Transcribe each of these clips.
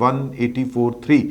184(3)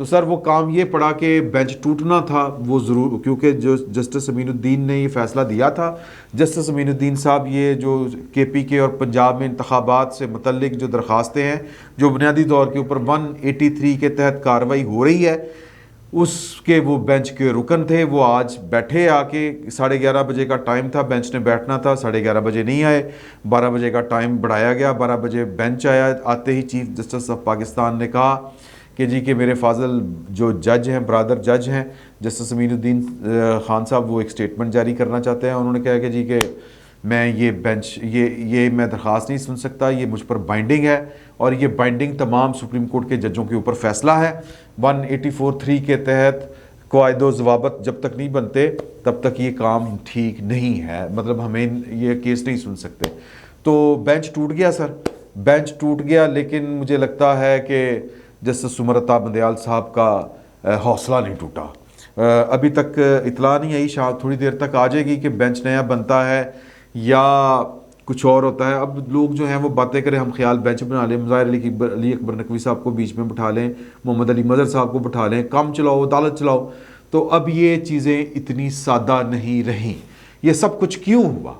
تو سر وہ کام یہ پڑا کہ بینچ ٹوٹنا تھا وہ ضرور، کیونکہ جو جسٹس امین الدین نے یہ فیصلہ دیا تھا، جسٹس امین الدین صاحب یہ جو کے پی کے اور پنجاب میں انتخابات سے متعلق جو درخواستیں ہیں جو بنیادی طور کے اوپر 183 کے تحت کارروائی ہو رہی ہے، اس کے وہ بینچ کے رکن تھے، وہ آج بیٹھے آ کے 11:30 بجے کا ٹائم تھا، بینچ نے بیٹھنا تھا، 11:30 بجے نہیں آئے، 12 بجے کا ٹائم بڑھایا گیا، 12 بجے بینچ آیا، آتے ہی چیف جسٹس آف پاکستان نے کہا کہ جی کہ میرے فاضل جو جج ہیں، برادر جج ہیں جسٹس امین الدین خان صاحب، وہ ایک سٹیٹمنٹ جاری کرنا چاہتے ہیں۔ انہوں نے کہا کہ جی کہ میں یہ بینچ یہ میں درخواست نہیں سن سکتا، یہ مجھ پر بائنڈنگ ہے، اور یہ بائنڈنگ تمام سپریم کورٹ کے ججوں کے اوپر فیصلہ ہے۔ 184(3) کے تحت قواعد و ضوابط جب تک نہیں بنتے تب تک یہ کام ٹھیک نہیں ہے، مطلب ہمیں یہ کیس نہیں سن سکتے۔ تو بینچ ٹوٹ گیا سر، بینچ ٹوٹ گیا، لیکن مجھے لگتا ہے کہ جسٹس عمر عطا بندیال صاحب کا حوصلہ نہیں ٹوٹا۔ ابھی تک اطلاع نہیں آئی، شاید تھوڑی دیر تک آ جائے گی کہ بینچ نیا بنتا ہے یا کچھ اور ہوتا ہے۔ اب لوگ جو ہیں وہ باتیں کریں، ہم خیال بینچ بنا لیں، مظاہر علی اکبر نقوی صاحب کو بیچ میں بٹھا لیں، محمد علی مظہر صاحب کو بٹھا لیں، کام چلاؤ، عدالت چلاؤ۔ تو اب یہ چیزیں اتنی سادہ نہیں رہیں۔ یہ سب کچھ کیوں ہوا؟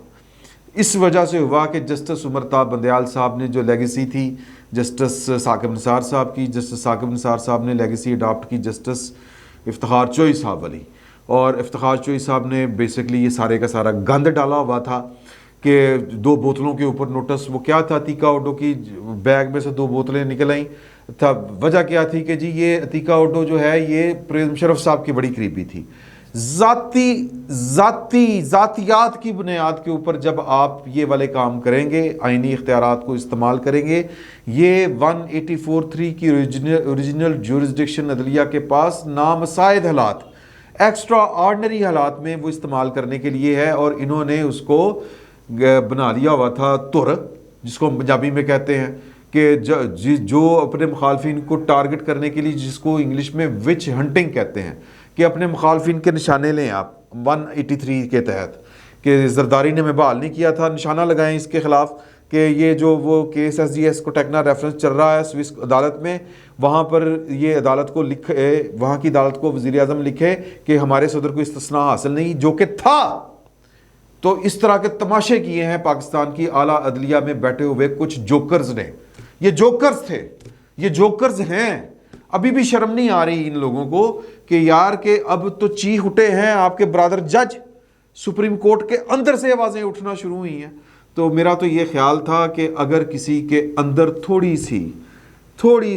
اس وجہ سے ہوا کہ جسٹس عمر عطا بندیال صاحب نے جو لیگیسی تھی جسٹس ثاقب نثار صاحب کی، جسٹس ثاقب نثار صاحب نے لیگیسی اڈاپٹ کی جسٹس افتخار چوئی صاحب والی، اور افتخار چوئی صاحب نے بیسکلی یہ سارے کا سارا گند ڈالا ہوا تھا کہ 2 بوتلوں کے اوپر نوٹس، وہ کیا تھا، عتیقہ اوڈو کی بیگ میں سے 2 بوتلیں نکل آئیں تھا۔ وجہ کیا تھی کہ جی یہ عتیقہ اوڈو جو ہے یہ پرویز مشرف صاحب کی بڑی قریبی تھی۔ ذاتیات کی بنیاد کے اوپر جب آپ یہ والے کام کریں گے، آئینی اختیارات کو استعمال کریں گے، یہ 184(3) کی اوریجنل جورسڈکشن عدلیہ کے پاس نامساعد حالات، ایکسٹرا آرڈنری حالات میں وہ استعمال کرنے کے لیے ہے، اور انہوں نے اس کو بنا لیا ہوا تھا تر، جس کو ہم پنجابی میں کہتے ہیں کہ جو اپنے مخالفین کو ٹارگٹ کرنے کے لیے، جس کو انگلش میں وچ ہنٹنگ کہتے ہیں، کہ اپنے مخالفین کے نشانے لیں آپ 183 کے تحت، کہ زرداری نے میں بحال نہیں کیا تھا، نشانہ لگائیں اس کے خلاف کہ یہ جو وہ کیس ایس جی ایس کو ٹیکنا ریفرنس چل رہا ہے سوئس عدالت میں، وہاں پر یہ عدالت کو لکھے، وہاں کی عدالت کو وزیر اعظم لکھے کہ ہمارے صدر کو استثناء حاصل نہیں، جو کہ تھا۔ تو اس طرح کے تماشے کیے ہیں پاکستان کی اعلیٰ عدلیہ میں بیٹھے ہوئے کچھ جوکرز نے۔ یہ جوکرز تھے، یہ جوکرز ہیں۔ ابھی بھی شرم نہیں آ رہی ان لوگوں کو کہ یار کہ اب تو چیخ اٹھے ہیں آپ کے برادر جج، سپریم کورٹ کے اندر سے آوازیں اٹھنا شروع ہوئی ہیں۔ تو میرا تو یہ خیال تھا کہ اگر کسی کے اندر تھوڑی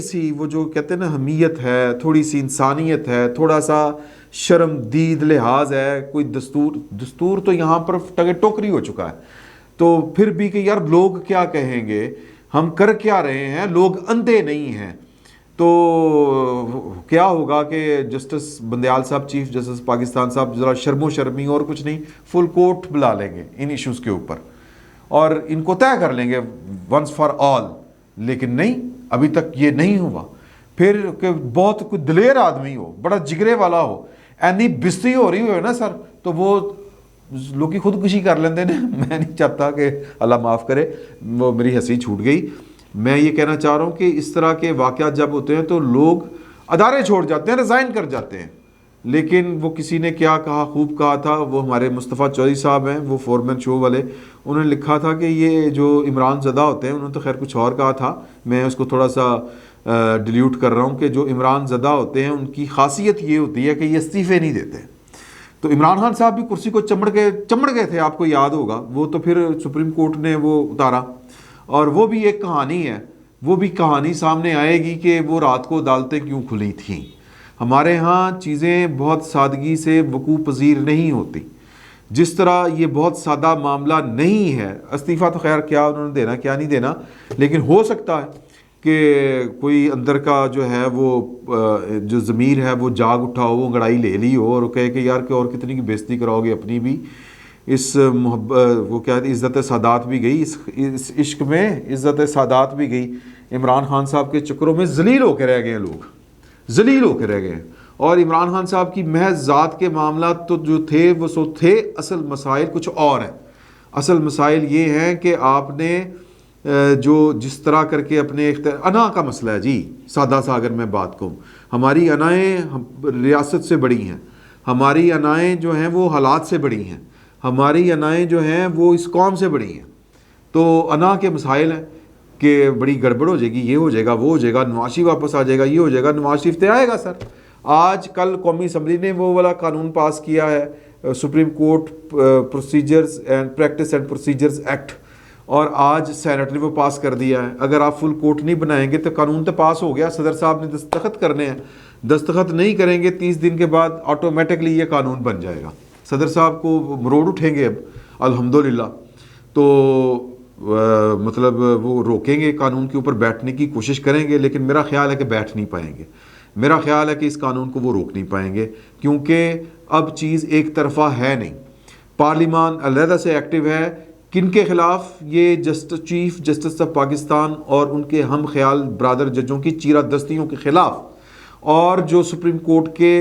سی وہ جو کہتے ہیں نا حمیت ہے، تھوڑی سی انسانیت ہے، تھوڑا سا شرم دید لحاظ ہے، کوئی دستور تو یہاں پر ٹوکری ہو چکا ہے، تو پھر بھی کہ یار لوگ کیا کہیں گے، ہم کر کیا رہے ہیں، لوگ اندھے نہیں ہیں۔ تو کیا ہوگا کہ جسٹس بندیال صاحب، چیف جسٹس پاکستان صاحب ذرا شرم و شرمی اور کچھ نہیں، فل کورٹ بلا لیں گے ان ایشوز کے اوپر اور ان کو طے کر لیں گے ونس فار آل، لیکن نہیں، ابھی تک یہ نہیں ہوا۔ پھر کہ بہت کوئی دلیر آدمی ہو، بڑا جگرے والا ہو، اینی بستی ہو رہی ہو نا سر، تو وہ لوگ خودکشی کر لیندے نے۔ میں نہیں چاہتا کہ اللہ معاف کرے، وہ میری ہنسی چھوٹ گئی۔ میں یہ کہنا چاہ رہا ہوں کہ اس طرح کے واقعات جب ہوتے ہیں تو لوگ ادارے چھوڑ جاتے ہیں، ریزائن کر جاتے ہیں۔ لیکن وہ کسی نے کیا کہا، خوب کہا تھا، وہ ہمارے مصطفیٰ چودھری صاحب ہیں، وہ فورمین شو والے، انہوں نے لکھا تھا کہ یہ جو عمران زدہ ہوتے ہیں، انہوں نے تو خیر کچھ اور کہا تھا، میں اس کو تھوڑا سا ڈیلیوٹ کر رہا ہوں، کہ جو عمران زدہ ہوتے ہیں ان کی خاصیت یہ ہوتی ہے کہ یہ استعفے نہیں دیتے۔ تو عمران خان صاحب بھی کرسی کو چمڑ گئے تھے، آپ کو یاد ہوگا، وہ تو پھر سپریم کورٹ نے وہ اتارا، اور وہ بھی ایک کہانی ہے، وہ بھی کہانی سامنے آئے گی کہ وہ رات کو عدالتیں کیوں کھلی تھیں۔ ہمارے ہاں چیزیں بہت سادگی سے وقوع پذیر نہیں ہوتی، جس طرح یہ بہت سادہ معاملہ نہیں ہے۔ استعفیٰ تو خیر کیا انہوں نے دینا، کیا نہیں دینا، لیکن ہو سکتا ہے کہ کوئی اندر کا جو ہے وہ جو ضمیر ہے وہ جاگ اٹھا ہو، وہ انگڑائی لے لی ہو اور کہے کہ یار کہ اور کتنی کی بےزتی کراؤ گے اپنی بھی، اس وہ کیا ہے، عزت سادات بھی گئی، اس عشق میں عزت سادات بھی گئی۔ عمران خان صاحب کے چکروں میں ذلیل ہو کے رہ گئے ہیں لوگ، ذلیل ہو کے رہ گئے ہیں۔ اور عمران خان صاحب کی محض ذات کے معاملات تو جو تھے وہ تھے، اصل مسائل کچھ اور ہیں۔ اصل مسائل یہ ہیں کہ آپ نے جو جس طرح کر کے اپنے انا کا مسئلہ ہے جی، سادہ سا اگر میں بات کہوں، ہماری انائیں ریاست سے بڑی ہیں، ہماری انائیں جو ہیں وہ حالات سے بڑی ہیں، ہماری انائیں جو ہیں وہ اس قوم سے بڑی ہیں. تو انا کے مسائل ہیں کہ بڑی گڑبڑ ہو جائے گی، یہ ہو جائے گا، وہ ہو جائے گا، نواز شریف واپس آ جائے گا، یہ ہو جائے گا. نواز شریف تے آئے گا سر. آج کل قومی اسمبلی نے وہ والا قانون پاس کیا ہے، supreme court procedures and practice and procedures act, اور آج سینٹ نے وہ پاس کر دیا ہے. اگر آپ فل کورٹ نہیں بنائیں گے تو قانون تو پاس ہو گیا، صدر صاحب نے دستخط کرنے ہیں، دستخط نہیں کریں گے 30 دن کے بعد آٹومیٹکلی یہ قانون بن جائے گا. صدر صاحب کو مروڑ اٹھیں گے اب الحمدللہ. تو مطلب وہ روکیں گے، قانون کے اوپر بیٹھنے کی کوشش کریں گے، لیکن میرا خیال ہے کہ بیٹھ نہیں پائیں گے. میرا خیال ہے کہ اس قانون کو وہ روک نہیں پائیں گے، کیونکہ اب چیز ایک طرفہ ہے نہیں. پارلیمان علیحدہ سے ایکٹیو ہے. کن کے خلاف؟ یہ چیف جسٹس آف پاکستان اور ان کے ہم خیال برادر ججوں کی چیرہ دستیوں کے خلاف، اور جو سپریم کورٹ کے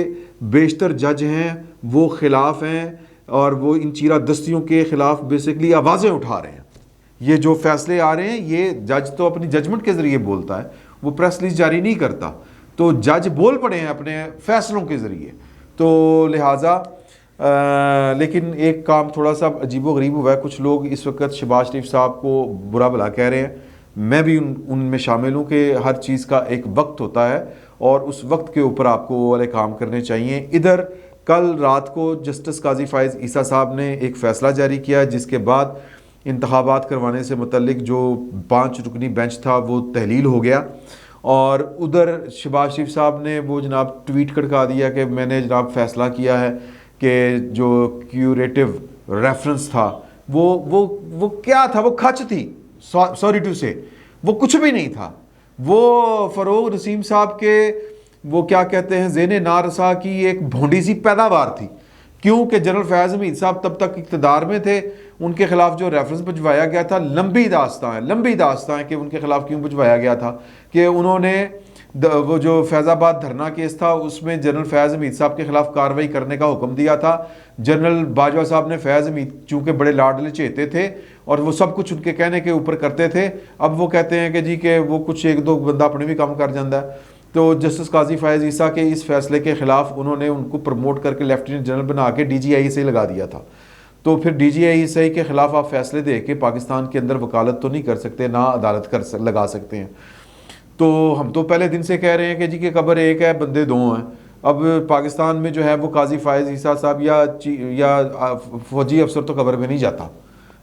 بیشتر جج ہیں وہ خلاف ہیں، اور وہ ان چیرہ دستیوں کے خلاف بیسیکلی آوازیں اٹھا رہے ہیں. یہ جو فیصلے آ رہے ہیں، یہ جج تو اپنی ججمنٹ کے ذریعے بولتا ہے، وہ پریس ریلیز جاری نہیں کرتا. تو جج بول پڑے ہیں اپنے فیصلوں کے ذریعے. تو لہٰذا لیکن ایک کام تھوڑا سا عجیب و غریب ہوا ہے. کچھ لوگ اس وقت شہباز شریف صاحب کو برا بھلا کہہ رہے ہیں، میں بھی ان میں شامل ہوں کہ ہر چیز کا ایک وقت ہوتا ہے، اور اس وقت کے اوپر آپ کو وہ والے کام کرنے چاہیے. ادھر کل رات کو جسٹس قاضی فائز عیسیٰ صاحب نے ایک فیصلہ جاری کیا، جس کے بعد انتخابات کروانے سے متعلق جو 5 رکنی بینچ تھا وہ تحلیل ہو گیا. اور ادھر شہباز شریف صاحب نے وہ جناب ٹویٹ کھڑکا دیا کہ میں نے جناب فیصلہ کیا ہے کہ جو کیوریٹو ریفرنس تھا وہ کیا تھا؟ وہ کھچ تھی، سوری ٹو سے، وہ کچھ بھی نہیں تھا. وہ فروغ نسیم صاحب کے وہ کیا کہتے ہیں ذہن نارسا کی ایک بھونڈی سی پیداوار تھی. کیوں کہ جنرل فیاض حمید صاحب تب تک اقتدار میں تھے، ان کے خلاف جو ریفرنس بھجوایا گیا تھا، لمبی داستان ہے کہ ان کے خلاف کیوں بھجوایا گیا تھا. کہ انہوں نے وہ جو فیض آباد دھرنا کیس تھا اس میں جنرل فیاض حمید صاحب کے خلاف کارروائی کرنے کا حکم دیا تھا. جنرل باجوہ صاحب نے فیاض حمید چونکہ بڑے لاڈلے چہتے تھے اور وہ سب کچھ ان کے کہنے کے اوپر کرتے تھے، اب وہ کہتے ہیں کہ جی کہ وہ کچھ ایک دو بندہ اپنے بھی کام کر جاندہ ہے. تو جسٹس قاضی فائز عیسیٰ کے اس فیصلے کے خلاف انہوں نے ان کو پروموٹ کر کے لیفٹیننٹ جنرل بنا کے ڈی جی آئی سے لگا دیا تھا. تو پھر ڈی جی آئی سے کے خلاف آپ فیصلے دے کے پاکستان کے اندر وکالت تو نہیں کر سکتے، نہ عدالت لگا سکتے ہیں. تو ہم تو پہلے دن سے کہہ رہے ہیں کہ جی کہ قبر ایک ہے بندے دو ہیں. اب پاکستان میں جو ہے وہ قاضی فائز عیسیٰ صاحب یا فوجی افسر تو قبر میں نہیں جاتا.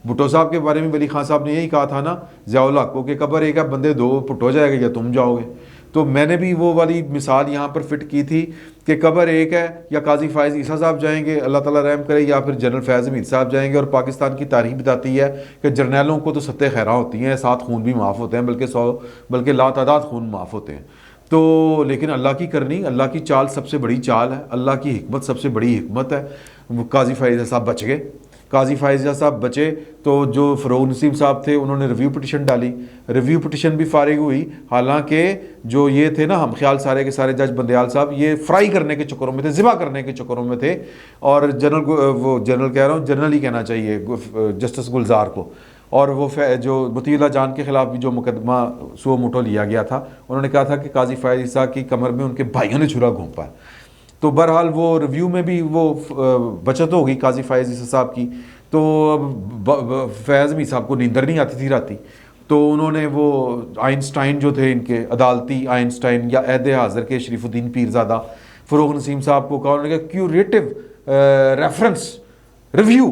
بھٹو صاحب کے بارے میں ولی خان صاحب نے یہی کہا تھا نا ضیاء الحق کو کہ قبر ایک ہے بندے دو، پھٹو جائے گا یا تم جاؤ گے. تو میں نے بھی وہ والی مثال یہاں پر فٹ کی تھی کہ قبر ایک ہے، یا قاضی فائز عیسیٰ صاحب جائیں گے اللہ تعالیٰ رحم کرے، یا پھر جنرل فیاض حمید صاحب جائیں گے. اور پاکستان کی تاریخ بتاتی ہے کہ جرنیلوں کو تو ستہ خیراں ہوتی ہیں، 7 خون بھی معاف ہوتے ہیں، بلکہ لاتعداد خون معاف ہوتے ہیں. تو لیکن اللہ کی کرنی، اللہ کی چال سب سے بڑی چال ہے، اللہ کی حکمت سب سے بڑی حکمت ہے. قاضی فائز صاحب بچ گئے، قاضی فائز صاحب بچے. تو جو فروغ نسیم صاحب تھے انہوں نے ریویو پٹیشن ڈالی، ریویو پٹیشن بھی فارغ ہوئی. حالانکہ جو یہ تھے نا ہم خیال سارے کے سارے جج بندیال صاحب، یہ فرائی کرنے کے چکروں میں تھے، ذبح کرنے کے چکروں میں تھے. اور جنرل ہی کہنا چاہیے جسٹس گلزار کو. اور وہ جو مطیع اللہ جان کے خلاف بھی جو مقدمہ سو موٹو لیا گیا تھا، انہوں نے کہا تھا کہ قاضی فائز عیسیٰ کی کمر میں ان کے بھائیوں نے چھرا گھونپا ہے. تو بہرحال وہ ریویو میں بھی وہ بچت ہوگی قاضی فائز عیسیٰ صاحب کی. تو فیاض حمید صاحب کو نیندر نہیں آتی تھی راتی، تو انہوں نے وہ آئنسٹائن جو تھے ان کے عدالتی آئنسٹائن یا عہد حاضر کے شریف الدین پیرزادہ فروغ نسیم صاحب کو کہا، انہوں نے کہا کیوریٹو ریفرنس ریویو،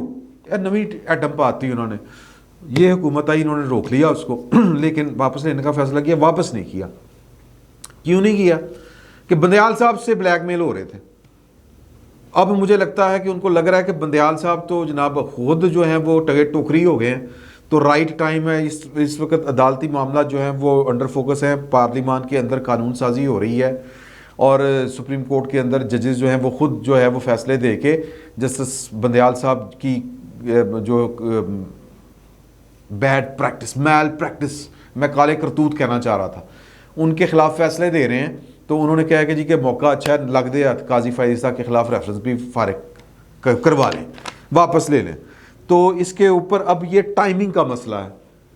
نویں ایٹم پہ آتی انہوں نے. یہ حکومت آئی، انہوں نے روک لیا اس کو لیکن واپس لینے کا فیصلہ کیا، واپس نہیں کیا. کیوں نہیں کیا؟ کہ بندیال صاحب سے بلیک میل ہو رہے تھے. اب مجھے لگتا ہے کہ ان کو لگ رہا ہے کہ بندیال صاحب تو جناب خود جو ہیں وہ ٹوکری ہو گئے ہیں، تو رائٹ ٹائم ہے. اس وقت عدالتی معاملات جو ہیں وہ انڈر فوکس ہیں، پارلیمان کے اندر قانون سازی ہو رہی ہے، اور سپریم کورٹ کے اندر ججز جو ہیں وہ خود جو ہے وہ فیصلے دے کے جسٹس بندیال صاحب کی جو بیڈ پریکٹس، میل پریکٹس، میں کالے کرتوت کہنا چاہ رہا تھا، ان کے خلاف فیصلے دے رہے ہیں. تو انہوں نے کہا کہ جی کہ موقع اچھا ہے، لگ دے قاضی فائز عیسیٰ کے خلاف ریفرنس بھی فارغ کروا لیں، واپس لے لیں. تو اس کے اوپر اب یہ ٹائمنگ کا مسئلہ ہے